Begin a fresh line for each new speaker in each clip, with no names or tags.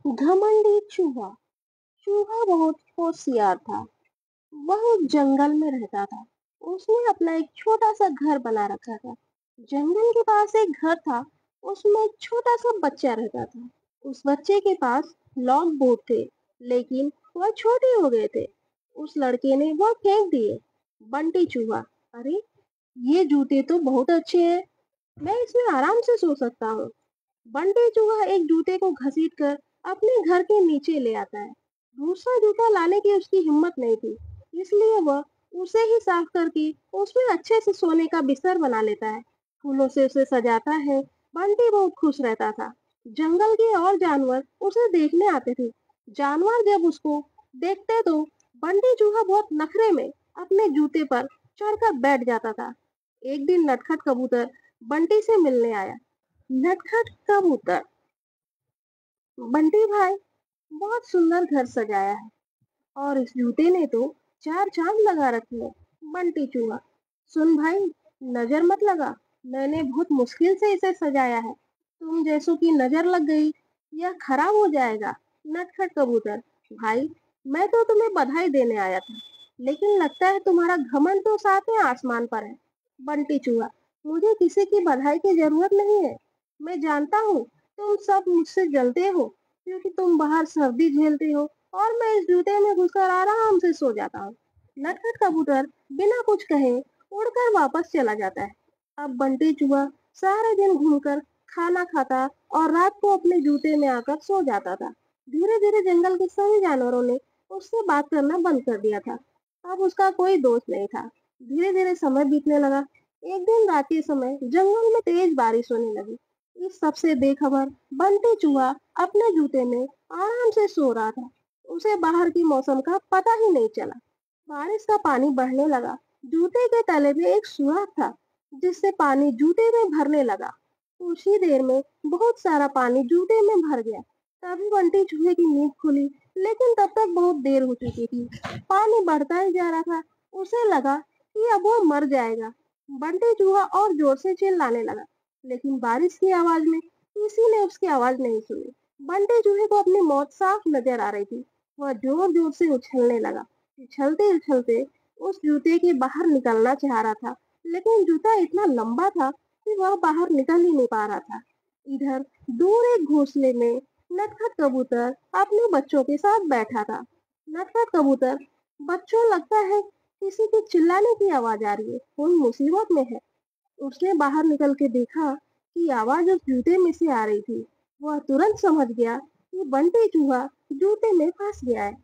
घमंडी चूहा। चूहा बहुत होशियार था। वह एक जंगल में रहता था। उसने अपना एक छोटा सा घर बना रखा था। जंगल के पास एक घर था। उसमें एक छोटा सा बच्चा रहता था। उस बच्चे के पास लॉन्ग बूट थे, लेकिन वह छोटे हो गए थे। उस लड़के ने वह फेंक दिए। बंटी चूहा, अरे ये जूते तो बहुत अच्छे हैं, मैं इसमें आराम से सो सकता हूँ। बंटी चूहा एक जूते को घसीट कर अपने घर के नीचे ले आता है। दूसरा जूता लाने की उसकी हिम्मत नहीं थी, इसलिए वह उसे ही साफ करके उसमें अच्छे से सोने का बिस्तर बना लेता है। फूलों से उसे सजाता है। बंटी बहुत खुश रहता था। जंगल के और जानवर उसे देखने आते थे। जानवर जब उसको देखते तो बंटी चूहा बहुत नखरे में अपने जूते पर चढ़कर बैठ जाता था। एक दिन नटखट कबूतर बंटी से मिलने आया। नटखट कबूतर, बंटी भाई, बहुत सुंदर घर सजाया है और इस जूते ने तो चार चांद लगा रखे हैं। बंटी चूहा, सुन भाई, नजर मत लगा, मैंने बहुत मुश्किल से इसे सजाया है। तुम जैसों की नजर लग गई, यह खराब हो जाएगा। नटखट कबूतर, भाई, मैं तो तुम्हें बधाई देने आया था, लेकिन लगता है तुम्हारा घमंड तो सातवें आसमान पर है। बंटी चूहा, मुझे किसी की बधाई की जरूरत नहीं है। मैं जानता हूँ तुम सब मुझसे जलते हो, क्योंकि तुम बाहर सर्दी झेलते हो और मैं इस जूते में घुसकर आराम से सो जाता हूँ। नटखट कबूतर बिना कुछ कहे उड़कर वापस चला जाता है। अब बंटी चूहा सारे दिन घूमकर खाना खाता और रात को अपने जूते में आकर सो जाता था। धीरे धीरे जंगल के सभी जानवरों ने उससे बात करना बंद कर दिया था। अब उसका कोई दोस्त नहीं था। धीरे धीरे समय बीतने लगा। एक दिन रात के समय जंगल में तेज बारिश होने लगी। इस सबसे बेखबर बंटी चूहा अपने जूते में आराम से सो रहा था। उसे बाहर की मौसम का पता ही नहीं चला। बारिश का पानी बढ़ने लगा। जूते के तले में एक सुराख था, जिससे पानी जूते में भरने लगा। कुछ ही देर में बहुत सारा पानी जूते में भर गया। तभी बंटी चूहे की नींद खुली, लेकिन तब तक बहुत देर हो चुकी थी। पानी बढ़ता ही जा रहा था। उसे लगा कि अब वो मर जाएगा। बंटी चूहा और जोर से चिल्लाने लगा, लेकिन बारिश की आवाज में किसी ने उसकी आवाज नहीं सुनी। बंटी चूहे को अपनी मौत साफ नजर आ रही थी। वह जोर जोर से उछलने लगा। उछलते उछलते उस जूते के बाहर निकलना चाह रहा था, लेकिन जूता इतना लंबा था कि वह बाहर निकल ही नहीं पा रहा था। इधर दूर एक घोंसले में नटखट कबूतर अपने बच्चों के साथ बैठा था। नटखट कबूतर, बच्चों, लगता है किसी के चिल्लाने की आवाज आ रही है, कोई मुसीबत में है। उसने बाहर निकल के देखा कि आवाज उस जूते में से आ रही थी। वह तुरंत समझ गया कि बंटी चूहा जूते में फंस गया है।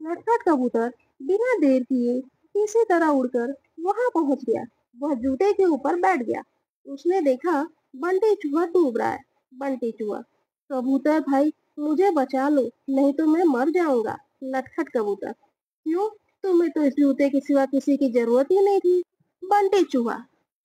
नटखट कबूतर बिना देर किए किसी तरह उड़कर वहां पहुंच गया। वह जूते के ऊपर बैठ गया। उसने देखा बंटी चूहा डूब रहा है। बंटी चूहा, कबूतर भाई, मुझे बचा लो, नहीं तो मैं मर जाऊंगा। नटखट कबूतर, क्यों, तुम्हें तो इस जूते के सिवा किसी की जरूरत ही नहीं थी। बंटी चूहा,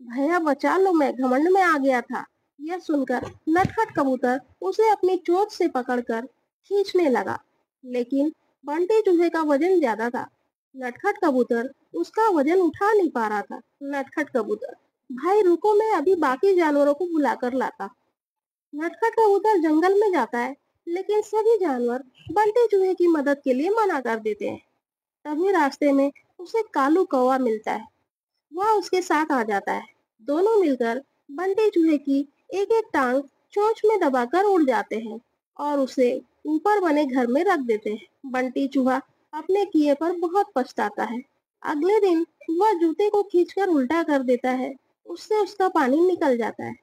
भैया बचा लो, मैं घमंड में आ गया था। यह सुनकर नटखट कबूतर उसे अपनी चोंच से पकड़कर खींचने लगा, लेकिन बंटी चूहे का वजन ज्यादा था। नटखट कबूतर उसका वजन उठा नहीं पा रहा था। नटखट कबूतर, भाई रुको, मैं अभी बाकी जानवरों को बुलाकर लाता। नटखट कबूतर जंगल में जाता है, लेकिन सभी जानवर बंटी चूहे की मदद के लिए मना कर देते हैं। तभी रास्ते में उसे कालू कौवा मिलता है। वह उसके साथ आ जाता है। दोनों मिलकर बंटी चूहे की एक एक टांग चोंच में दबाकर उड़ जाते हैं और उसे ऊपर बने घर में रख देते हैं। बंटी चूहा अपने किए पर बहुत पछताता है। अगले दिन वह जूते को खींचकर उल्टा कर देता है। उससे उसका पानी निकल जाता है।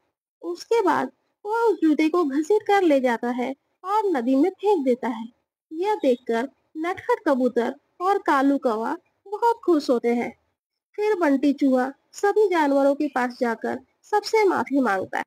उसके बाद वह उस जूते को घसीट कर ले जाता है और नदी में फेंक देता है। यह देखकर नटखट कबूतर और कालू कौवा बहुत खुश होते हैं। फिर बंटी चूहा सभी जानवरों के पास जाकर सबसे माफी मांगता है।